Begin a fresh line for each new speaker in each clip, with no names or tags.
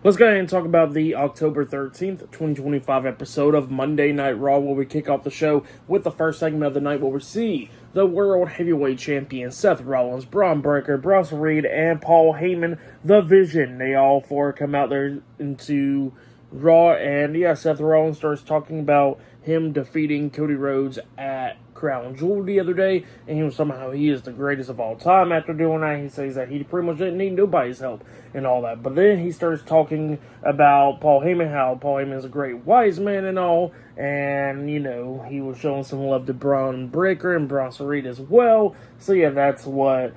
Let's go ahead and talk about the October 13th, 2025 episode of Monday Night Raw, where we kick off the show with the first segment of the night, where we see the World Heavyweight Champion Seth Rollins, Braun Breaker, Bronson Reed, and Paul Heyman, The Vision. They all four come out there into Raw, and Seth Rollins starts talking about him defeating Cody Rhodes at Crown Jewel the other day, and he was somehow he is the greatest of all time. After doing that, he says that he pretty much didn't need nobody's help and all that. But then he starts talking about Paul Heyman, how Paul Heyman is a great wise man and all, and he was showing some love to Braun Breaker and Bronson Reed as well. So that's what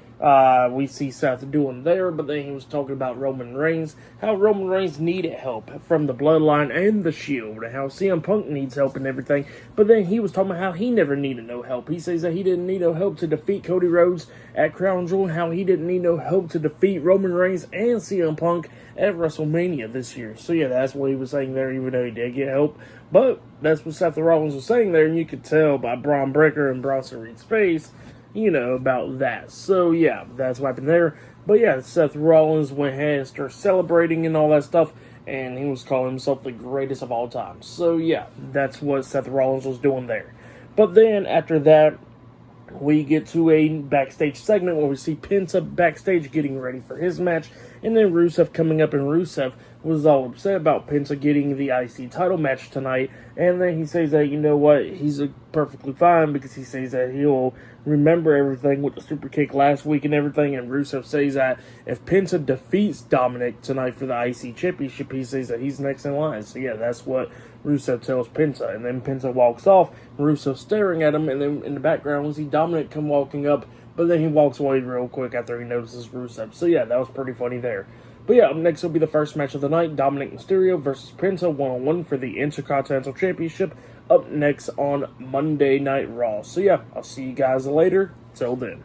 we see Seth doing there. But then he was talking about Roman Reigns, how Roman Reigns needed help from the Bloodline and the Shield, and how CM Punk needs help and everything. But then he was talking about how he never needed no help. He says that he didn't need no help to defeat Cody Rhodes at Crown Jewel, how he didn't need no help to defeat Roman Reigns and CM Punk at WrestleMania this year. So that's what he was saying there, even though he did get help. But that's what Seth Rollins was saying there, and you could tell by Braun Breaker and Bronson Reed's face, about that. So that's what happened there. But Seth Rollins went ahead and started celebrating and all that stuff, and he was calling himself the greatest of all time. So that's what Seth Rollins was doing there. But then after that, we get to a backstage segment where we see Penta backstage getting ready for his match, and then Rusev coming up, and Rusev was all upset about Penta getting the IC title match tonight, and then he says that, he's perfectly fine, because he says that he'll remember everything with the super kick last week and everything, and Rusev says that if Penta defeats Dominic tonight for the IC championship, he says that he's next in line. So that's what Rusev tells Penta, and then Penta walks off, Rusev staring at him, and then in the background we see Dominic come walking up, but then he walks away real quick after he notices Rusev. So that was pretty funny there. But up next will be the first match of the night, Dominic Mysterio versus Penta, one-on-one for the Intercontinental Championship, up next on Monday Night Raw. So I'll see you guys later. Till then.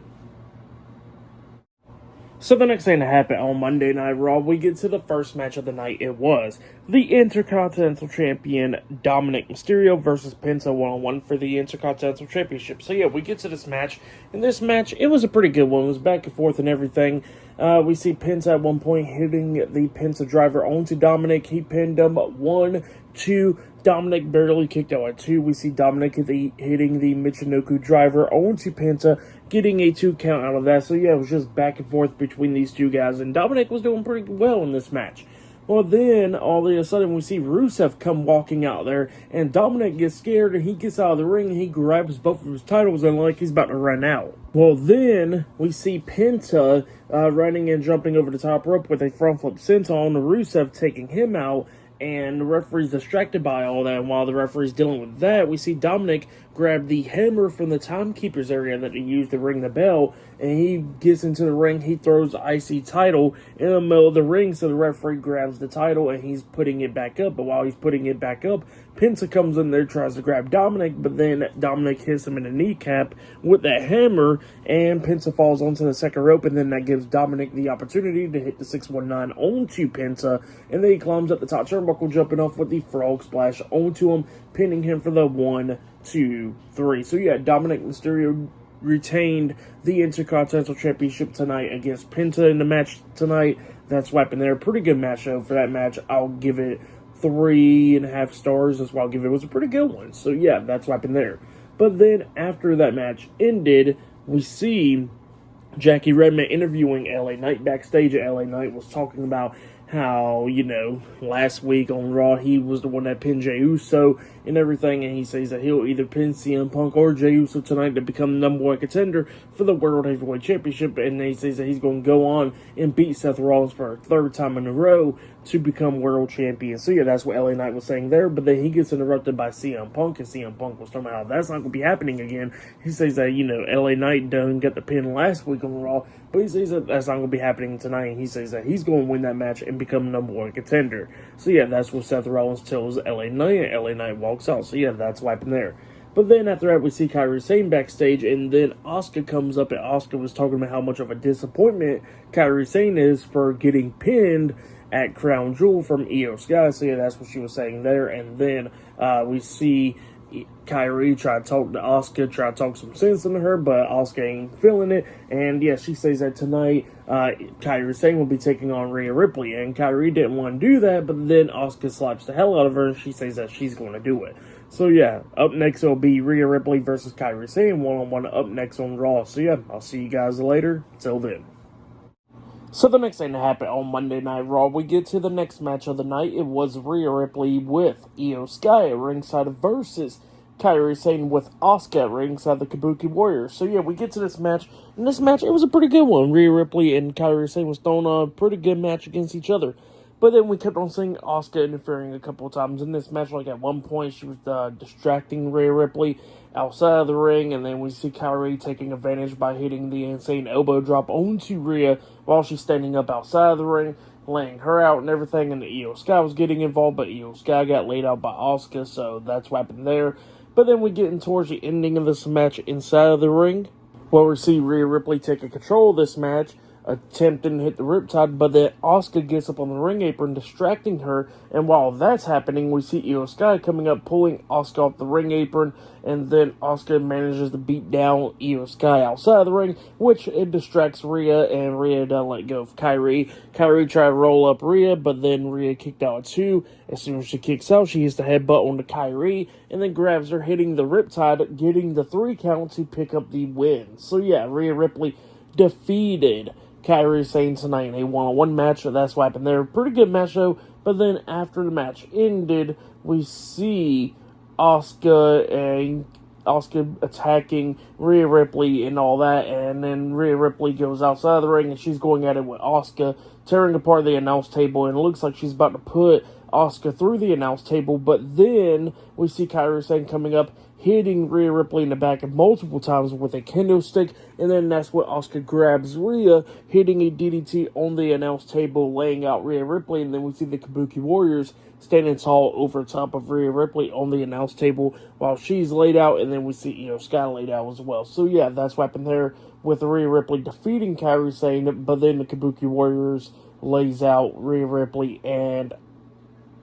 So the next thing to happen on Monday Night Raw, we get to the first match of the night. It was the Intercontinental Champion Dominic Mysterio versus Penta, one-on-one for the Intercontinental Championship. So we get to this match. In this match, it was a pretty good one. It was back and forth and everything. We see Penta at one point hitting the Penta driver onto Dominic. He pinned him 1, 2. Dominic barely kicked out at 2. We see Dominic hitting the Michinoku driver onto Penta, getting a 2 count out of that. So it was just back and forth between these two guys, and Dominic was doing pretty well in this match. Well, then all of a sudden we see Rusev come walking out there, and Dominic gets scared, and he gets out of the ring, and he grabs both of his titles, and like he's about to run out. Well, then we see Penta running and jumping over the top rope with a front flip senton on Rusev, taking him out. And the referee's distracted by all that, and while the referee's dealing with that, we see Dominic grab the hammer from the timekeeper's area that he used to ring the bell, and he gets into the ring. He throws the IC title in the middle of the ring, so the referee grabs the title, and he's putting it back up. But while he's putting it back up, Penta comes in there, tries to grab Dominic, but then Dominic hits him in the kneecap with that hammer, and Penta falls onto the second rope, and then that gives Dominic the opportunity to hit the 619 onto Penta, and then he climbs up the top turnbuckle, jumping off with the frog splash onto him, pinning him for the 1, 2, 3. So Dominic Mysterio retained the Intercontinental Championship tonight against Penta in the match tonight. That's what happened there. Pretty good match, though. For that match, I'll give it 3.5 stars. That's why I'll give it. It was a pretty good one. So that's what happened there. But then after that match ended, we see Jackie Redmond interviewing LA Knight backstage. LA Knight was talking about how, last week on Raw, he was the one that pinned Jey Uso and everything, and he says that he'll either pin CM Punk or Jey Uso tonight to become the number 1 contender for the World Heavyweight Championship, and he says that he's going to go on and beat Seth Rollins for a 3rd time in a row to become world champion. So that's what LA Knight was saying there, but then he gets interrupted by CM Punk, and CM Punk was talking about how that's not going to be happening again. He says that, LA Knight done got the pin last week on Raw, but he says that that's not going to be happening tonight, and he says that he's going to win that match and become number 1 contender. So that's what Seth Rollins tells LA Knight, and LA Knight walks out. So that's what happened there. But then after that, we see Kairi Sane backstage, and then Asuka comes up, and Asuka was talking about how much of a disappointment Kairi Sane is for getting pinned at Crown Jewel from Io Sky. So that's what she was saying there. And then we see Kyrie tried to talk to Asuka, tried to talk some sense into her, but Asuka ain't feeling it. And yeah, she says that tonight Kyrie Sane will be taking on Rhea Ripley, and Kyrie didn't want to do that, but then Asuka slaps the hell out of her, and she says that she's going to do it. So yeah, up next will be Rhea Ripley versus Kyrie Sane, one-on-one up next on Raw. So yeah, I'll see you guys later. Till then. So the next thing that happened on Monday Night Raw, we get to the next match of the night. It was Rhea Ripley with Io Sky at ringside versus Kairi Sane with Asuka at ringside the Kabuki Warriors. So yeah, we get to this match, and this match, it was a pretty good one. Rhea Ripley and Kairi Sane was throwing a pretty good match against each other. But then we kept on seeing Asuka interfering a couple of times in this match. Like at one point, she was distracting Rhea Ripley outside of the ring, and then we see Kairi taking advantage by hitting the insane elbow drop onto Rhea while she's standing up outside of the ring, laying her out and everything. And Io Sky was getting involved, but Io Sky got laid out by Asuka, so that's what happened there. But then we get in towards the ending of this match inside of the ring, where we see Rhea Ripley taking control of this match, attempting to hit the Riptide, but then Asuka gets up on the ring apron, distracting her, and while that's happening, we see Io Sky coming up, pulling Asuka off the ring apron, and then Asuka manages to beat down Io Sky outside of the ring, which it distracts Rhea, and Rhea doesn't let go of Kyrie. Kyrie tried to roll up Rhea, but then Rhea kicked out at 2. As soon as she kicks out, she hits the headbutt onto Kyrie, and then grabs her, hitting the Riptide, getting the 3 count to pick up the win. So yeah, Rhea Ripley defeated Kairi Sane tonight in a one-on-one match. So that's what happened there. Pretty good match though. But then after the match ended, we see Asuka attacking Rhea Ripley and all that, and then Rhea Ripley goes outside of the ring and she's going at it with Asuka, tearing apart the announce table, and it looks like she's about to put Asuka through the announce table. But then we see Kairi Sane coming up, hitting Rhea Ripley in the back multiple times with a kendo stick, and then that's when Asuka grabs Rhea, hitting a DDT on the announce table, laying out Rhea Ripley, and then we see the Kabuki Warriors standing tall over top of Rhea Ripley on the announce table while she's laid out, and then we see Io Sky laid out as well. So yeah, that's what happened there with Rhea Ripley defeating Kairi Sane, but then the Kabuki Warriors lays out Rhea Ripley and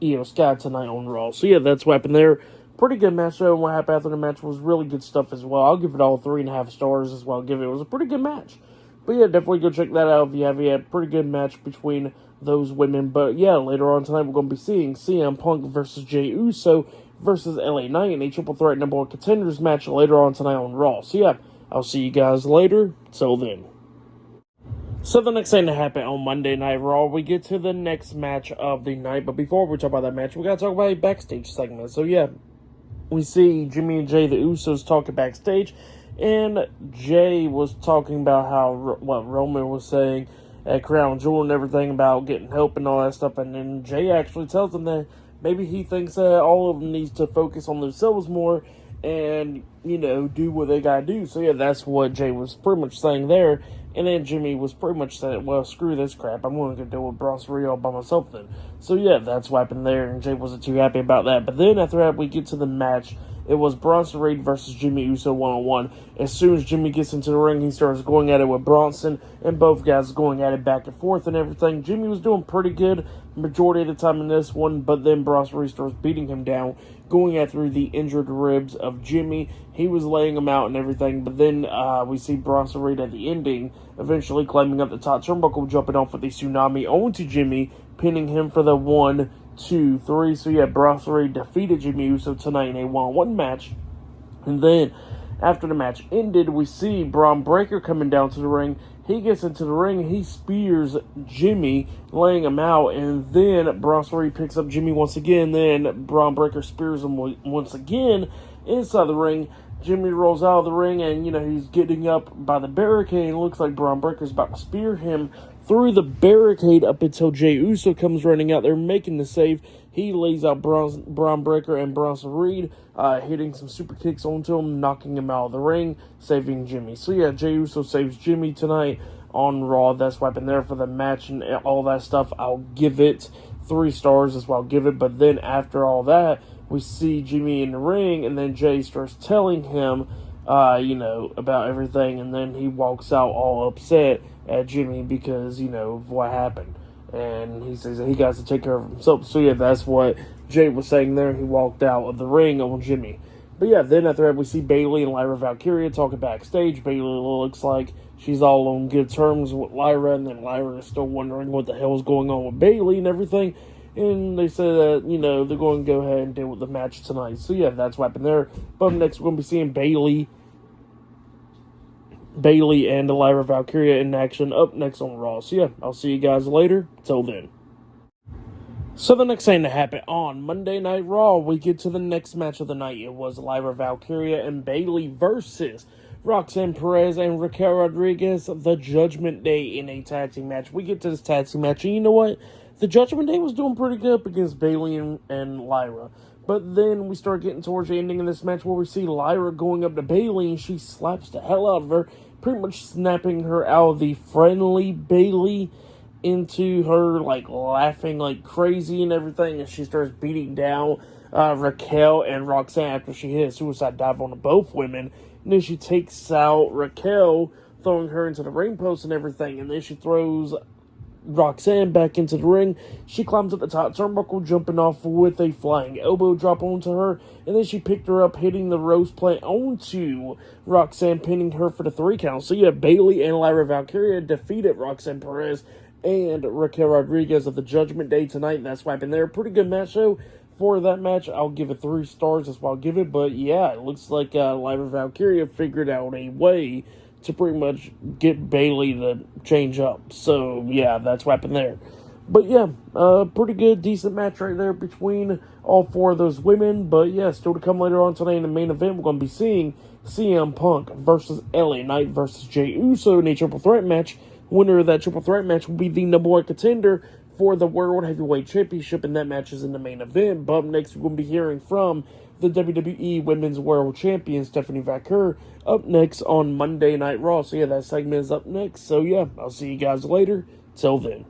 Io Sky tonight on Raw. So yeah, that's what happened there. Pretty good match though, and what happened after the match was really good stuff as well. I'll give it all 3.5 stars as well. It was a pretty good match. But yeah, definitely go check that out if you have. Yeah, pretty good match between those women. But yeah, later on tonight we're going to be seeing CM Punk versus Jey Uso versus LA Knight in a triple threat number 1 contenders match later on tonight on Raw. So yeah, I'll see you guys later. Till then. So the next thing that happened on Monday Night Raw, we get to the next match of the night. But before we talk about that match, we got to talk about a backstage segment. So yeah, we see Jimmy and Jay, the Usos, talking backstage, and Jay was talking about how what Roman was saying at Crown Jewel and everything about getting help and all that stuff, and then Jay actually tells him that maybe he thinks that all of them needs to focus on themselves more and, you know, do what they gotta do. So yeah, that's what Jay was pretty much saying there. And then Jimmy was pretty much saying, well, screw this crap. I'm going to deal with Bronson Reed all by myself then. So yeah, that's what happened there, and Jay wasn't too happy about that. But then after that, we get to the match. It was Bronson Reed versus Jimmy Uso one-on-one. As soon as Jimmy gets into the ring, he starts going at it with Bronson, and both guys going at it back and forth and everything. Jimmy was doing pretty good majority of the time in this one, but then Bronson Reed starts beating him down, going at through the injured ribs of Jimmy. He was laying him out and everything, but then we see Bronson Reed at the ending, eventually climbing up the top turnbuckle, jumping off with the tsunami onto Jimmy, pinning him for the 1, 2, 3. So yeah, Bronson Reed defeated Jimmy Uso tonight in a one-on-one match. And then after the match ended, we see Braun Breaker coming down to the ring. He gets into the ring, he spears Jimmy, laying him out, and then Bronson Reed picks up Jimmy once again. Then Braun Breaker spears him once again inside the ring. Jimmy rolls out of the ring, and, you know, he's getting up by the barricade. It looks like Braun Breaker's about to spear him through the barricade up until Jey Uso comes running out there, making the save. He lays out Braun Breaker and Bronson Reed, hitting some super kicks onto him, knocking him out of the ring, saving Jimmy. So yeah, Jey Uso saves Jimmy tonight on Raw. That's what happened there for the match and all that stuff. I'll give it 3 stars is what I'll give it. But then after all that, we see Jimmy in the ring, and then Jay starts telling him, you know, about everything, and then he walks out all upset at Jimmy because, you know, of what happened. And he says that he got to take care of himself. So yeah, that's what Jay was saying there. He walked out of the ring on Jimmy. But yeah, then after that, we see Bayley and Lyra Valkyria talking backstage. Bayley looks like she's all on good terms with Lyra, and then Lyra is still wondering what the hell is going on with Bayley and everything. And they say that, they're going to go ahead and deal with the match tonight. So yeah, that's what happened there. But next, we're going to be seeing Bayley and Lyra Valkyria in action up next on Raw. So yeah, I'll see you guys later. Till then. So the next thing to happen on Monday Night Raw, we get to the next match of the night. It was Lyra Valkyria and Bayley versus Roxanne Perez and Raquel Rodriguez, the Judgment Day in a tag team match. We get to this tag team match, and you know what? The Judgment Day was doing pretty good against Bayley and Lyra. But then we start getting towards the ending of this match where we see Lyra going up to Bayley, and she slaps the hell out of her, pretty much snapping her out of the friendly Bayley into her, laughing like crazy and everything, and she starts beating down Raquel and Roxanne after she hit a suicide dive on both women. And then she takes out Raquel, throwing her into the ring post and everything, and then she throws Roxanne back into the ring. She climbs up the top turnbuckle, jumping off with a flying elbow drop onto her, and then she picked her up, hitting the rose plant onto Roxanne, pinning her for the 3 count. So yeah, Bayley and Lyra Valkyria defeated Roxanne Perez and Raquel Rodriguez of the Judgment Day tonight. That's what happened there. Pretty good match, though. For that match, I'll give it 3 stars. That's what I'll give it. But yeah, it looks like Lyra Valkyria figured out a way to pretty much get Bayley to change up. So yeah, that's what happened there. But yeah, pretty good, decent match right there between all 4 of those women. But yeah, still to come later on today in the main event, we're going to be seeing CM Punk versus LA Knight versus Jey Uso in a triple threat match. Winner of that triple threat match will be the number 1 contender for the World Heavyweight Championship, and that match is in the main event. But up next, we're going to be hearing from the WWE Women's World Champion, Stephanie Vaquer, up next on Monday Night Raw. So yeah, that segment is up next. So yeah, I'll see you guys later. Till then.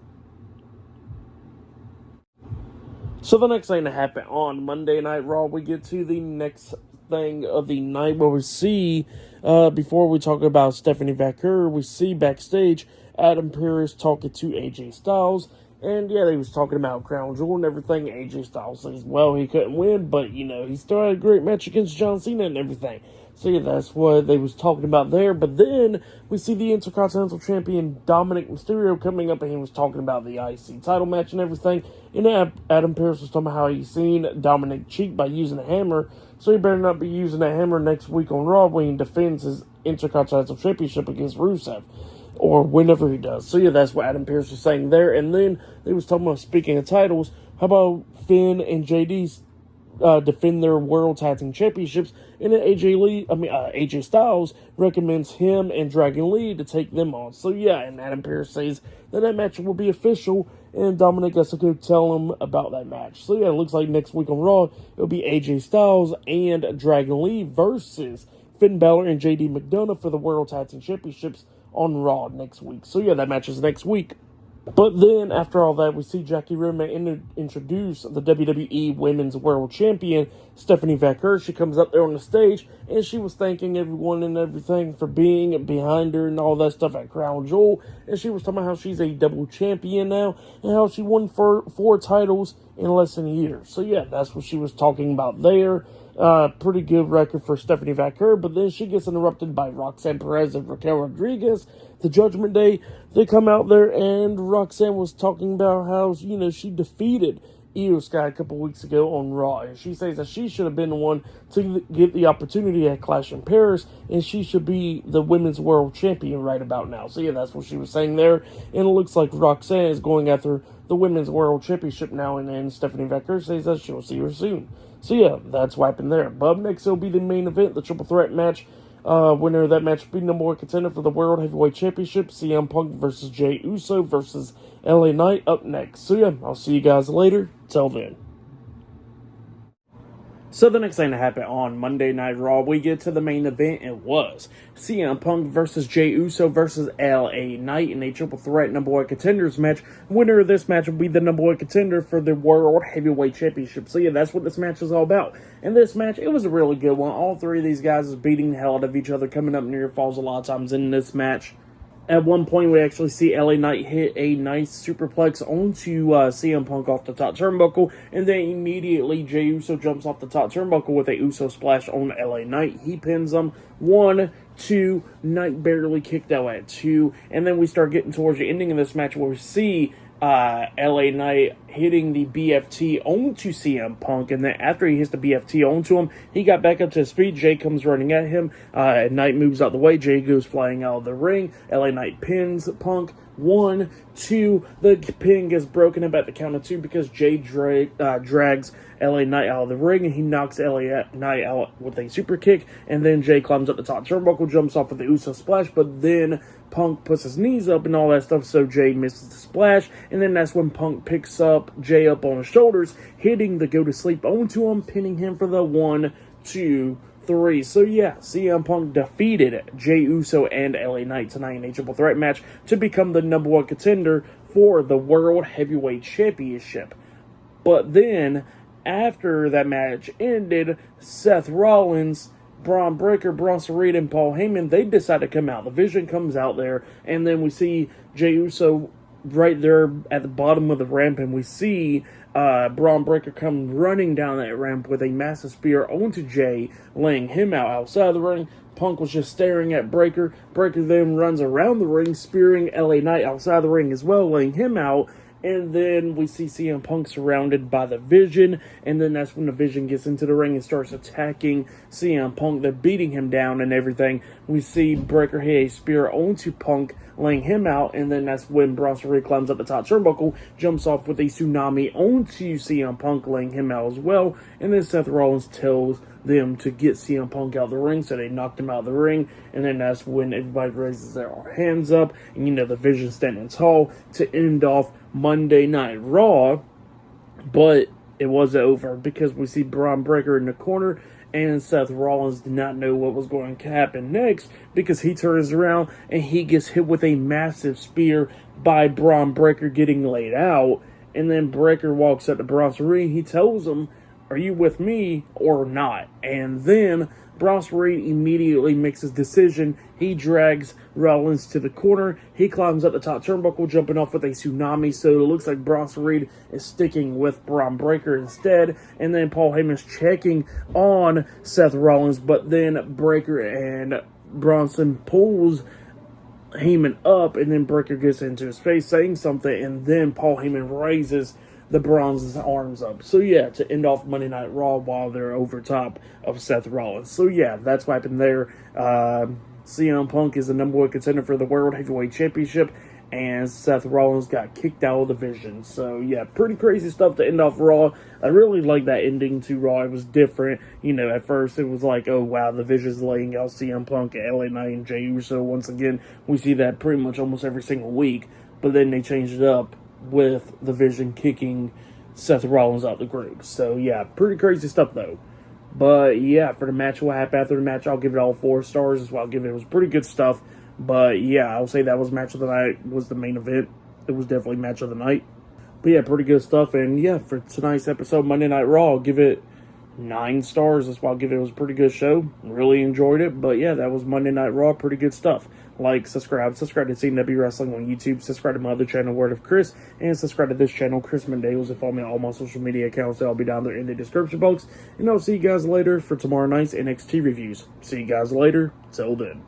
So the next thing to happen on Monday Night Raw, we get to the next thing of the night where we see, before we talk about Stephanie Vaquer, we see backstage Adam Pearce talking to AJ Styles. And yeah, they was talking about Crown Jewel and everything. AJ Styles says, well, he couldn't win, but he still had a great match against John Cena and everything. So yeah, that's what they was talking about there. But then we see the Intercontinental Champion Dominic Mysterio coming up, and he was talking about the IC title match and everything. And Adam Pearce was talking about how he's seen Dominic cheat by using a hammer, so he better not be using a hammer next week on Raw when he defends his Intercontinental Championship against Rusev, or whenever he does. So yeah, that's what Adam Pearce was saying there. And then they was talking about, speaking of titles, how about Finn and JD defend their World Tag Team Championships, and then AJ Styles recommends him and Dragon Lee to take them on. So yeah, and Adam Pearce says that match will be official, and Dominic has to go tell him about that match. So yeah, it looks like next week on Raw, it'll be AJ Styles and Dragon Lee versus Finn Balor and JD McDonough for the World Tag Team Championships on Raw next week. So yeah, that match is next week. But then, after all that, we see Jackie Roma introduce the WWE Women's World Champion, Stephanie Vaquer. She comes up there on the stage, and she was thanking everyone and everything for being behind her and all that stuff at Crown Jewel. And she was talking about how she's a double champion now, and how she won 4 titles in less than a year. So yeah, that's what she was talking about there. Pretty good record for Stephanie Vaquer, but then she gets interrupted by Roxanne Perez and Raquel Rodriguez. The Judgment Day, they come out there, and Roxanne was talking about how, she defeated Io Sky a couple weeks ago on Raw, and she says that she should have been the one to get the opportunity at Clash in Paris, and she should be the Women's World Champion right about now. So yeah, that's what she was saying there, and it looks like Roxanne is going after the Women's World Championship now, and then Stephanie Vaquer says that she'll see her soon. So yeah, that's what happened there. But up next, it'll be the main event, the triple threat match. Winner of that match will be number 1 contender for the World Heavyweight Championship, CM Punk versus Jey Uso versus LA Knight up next. So yeah, I'll see you guys later. Till then. So the next thing to happen on Monday Night Raw, we get to the main event. It was CM Punk versus Jey Uso versus LA Knight in a triple threat number 1 contenders match. Winner of this match will be the number 1 contender for the World Heavyweight Championship. So yeah, that's what this match is all about. And this match, it was a really good one. All 3 of these guys is beating the hell out of each other, coming up near falls a lot of times in this match. At one point, we actually see LA Knight hit a nice superplex onto CM Punk off the top turnbuckle, and then immediately Jey Uso jumps off the top turnbuckle with a Uso splash on LA Knight. He pins him. 1, 2, Knight barely kicked out at 2, and then we start getting towards the ending of this match where we see LA Knight hitting the BFT onto CM Punk, and then after he hits the BFT onto him, he got back up to his feet. Jay comes running at him. Knight moves out the way. Jay goes flying out of the ring. LA Knight pins Punk. 1, 2, the pin gets broken up at the count of 2 because Jay drags LA Knight out of the ring, and he knocks LA Knight out with a super kick, and then Jay climbs up the top turnbuckle, jumps off with the Uso splash, but then Punk puts his knees up and all that stuff, so Jay misses the splash, and then that's when Punk picks up Jay up on his shoulders, hitting the go-to-sleep onto him, pinning him for the 1, 2, 3. So yeah, CM Punk defeated Jey Uso and LA Knight tonight in a triple threat match to become the number 1 contender for the World Heavyweight Championship. But then, after that match ended, Seth Rollins, Braun Breaker, Bronson Reed, and Paul Heyman, they decide to come out. The Vision comes out there, and then we see Jey Uso right there at the bottom of the ramp, and we see Braun Breaker come running down that ramp with a massive spear onto Jay, laying him out outside the ring. Punk was just staring at Breaker. Breaker then runs around the ring, spearing LA Knight outside the ring as well, laying him out. And then we see CM Punk surrounded by the Vision, and then that's when the Vision gets into the ring and starts attacking CM Punk. They're beating him down and everything. We see Breaker hit a spear onto Punk, laying him out, and then that's when Bronson Reed climbs up the top turnbuckle, jumps off with a tsunami onto CM Punk, laying him out as well, and then Seth Rollins tells them to get CM Punk out of the ring, so they knocked him out of the ring, and then that's when everybody raises their hands up, and the Vision standing tall to end off Monday Night Raw. But it wasn't over because we see Braun Breaker in the corner, and Seth Rollins did not know what was going to happen next because he turns around and he gets hit with a massive spear by Braun Breaker, getting laid out, and then Breaker walks up to Bronson Reed. He tells him, "Are you with me or not?" And then Bronson Reed immediately makes his decision. He drags Rollins to the corner. He climbs up the top turnbuckle, jumping off with a tsunami. So it looks like Bronson Reed is sticking with Braun Breaker instead. And then Paul Heyman's checking on Seth Rollins, but then Breaker and Bronson pulls Heyman up, and then Breaker gets into his face saying something, and then Paul Heyman raises the Bronze's arms up. So yeah, to end off Monday Night Raw while they're over top of Seth Rollins. So yeah, that's what happened there. CM Punk is the number 1 contender for the World Heavyweight Championship, and Seth Rollins got kicked out of the Vision. So yeah, pretty crazy stuff to end off Raw. I really like that ending to Raw. It was different. At first it was like, oh wow, the Vision's laying out CM Punk and LA Knight and Jey Uso. Once again, we see that pretty much almost every single week. But then they changed it up with the Vision kicking Seth Rollins out the group. So yeah, pretty crazy stuff though. But yeah, for the match, what happened after the match, I'll give it all 4 stars as well. It was pretty good stuff. But yeah, I'll say that was match of the night, was the main event. It was definitely match of the night. But yeah, pretty good stuff. And yeah, for tonight's episode, Monday Night Raw, I'll give it 9 stars. That's why I'll give it. It was a pretty good show. Really enjoyed it. But yeah, that was Monday Night Raw. Pretty good stuff. Like, subscribe to CW Wrestling on YouTube. Subscribe to my other channel, Word of Chris. And subscribe to this channel, Chris Mendales. And follow me on all my social media accounts. I'll be down there in the description box. And I'll see you guys later for tomorrow night's NXT reviews. See you guys later. Till then.